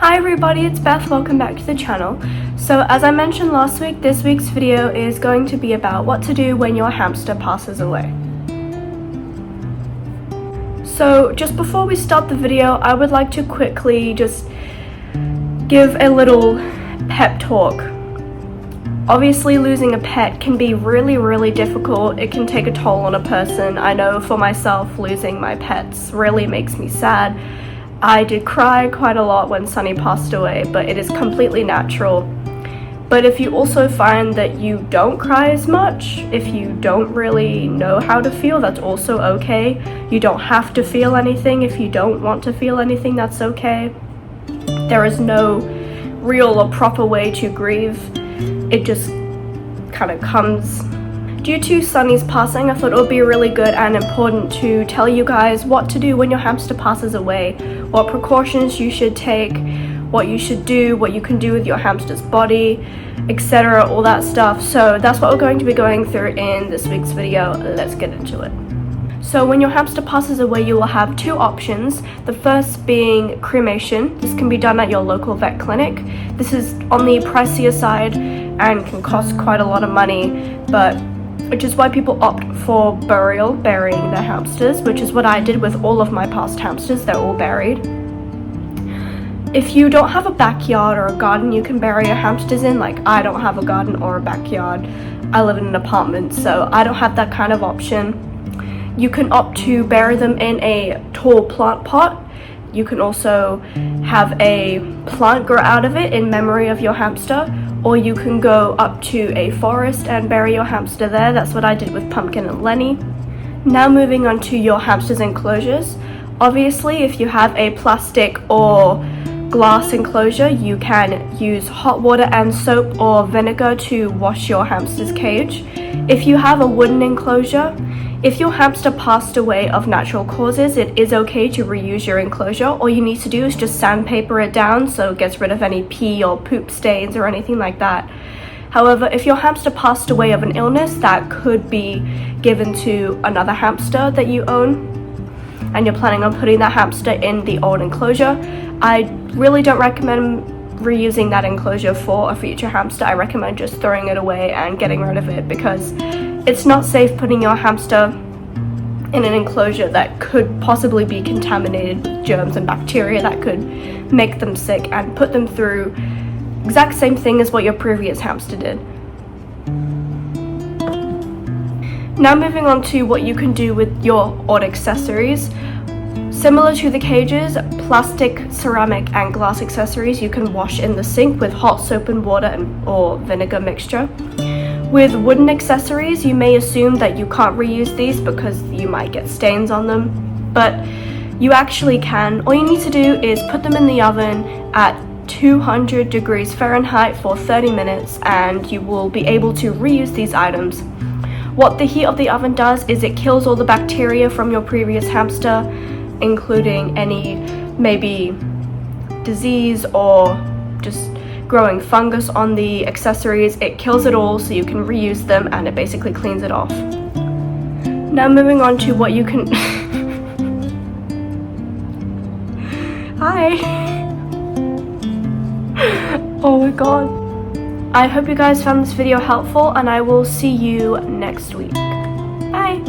Hi everybody, it's Beth. Welcome back to the channel. So as I mentioned last week, this week's video is going to be about what to do when your hamster passes away. So just before we start the video, I would like to quickly just give a little pep talk. Obviously, losing a pet can be really difficult. It can take a toll on a person. I know for myself, losing my pets really makes me sad. I did cry quite a lot when Sunny passed away, but it is completely natural. But if you also find that you don't cry as much, if you don't really know how to feel, that's also okay. You don't have to feel anything. If you don't want to feel anything, that's okay. There is no real or proper way to grieve. It just kind of comes. Due to Sunny's passing, I thought it would be really good and important to tell you guys what to do when your hamster passes away, what precautions you should take, what you should do, what you can do with your hamster's body, etc., all that stuff. So that's what we're going to be going through in this week's video. Let's get into it. So when your hamster passes away, you will have two options. The first being cremation. This can be done at your local vet clinic. This is on the pricier side and can cost quite a lot of money, which is why people opt for burying their hamsters, which is what I did with all of my past hamsters. They're all buried. If you don't have a backyard or a garden you can bury your hamsters in, like I don't have a garden or a backyard, I live in an apartment, so I don't have that kind of option. You can opt to bury them in a tall plant pot. You can also have a plant grow out of it in memory of your hamster, or you can go up to a forest and bury your hamster there. That's what I did with Pumpkin and Lenny. Now moving on to your hamster's enclosures. Obviously, if you have a plastic or glass enclosure, you can use hot water and soap or vinegar to wash your hamster's cage. If you have a wooden enclosure, if your hamster passed away of natural causes, it is okay to reuse your enclosure. All you need to do is just sandpaper it down so it gets rid of any pee or poop stains or anything like that. However, if your hamster passed away of an illness that could be given to another hamster that you own, and you're planning on putting that hamster in the old enclosure, I really don't recommend reusing that enclosure for a future hamster. I recommend just throwing it away and getting rid of it, because it's not safe putting your hamster in an enclosure that could possibly be contaminated with germs and bacteria that could make them sick and put them through exact same thing as what your previous hamster did. Now moving on to what you can do with your odd accessories. Similar to the cages, plastic, ceramic and glass accessories you can wash in the sink with hot soap and water or vinegar mixture. With wooden accessories, you may assume that you can't reuse these because you might get stains on them, but you actually can. All you need to do is put them in the oven at 200 degrees Fahrenheit for 30 minutes and you will be able to reuse these items. What the heat of the oven does is it kills all the bacteria from your previous hamster, including any maybe disease or just growing fungus on the accessories. It kills it all so you can reuse them and it basically cleans it off. Now moving on to what you can Hi. Oh my god. I hope you guys found this video helpful and I will see you next week. Bye.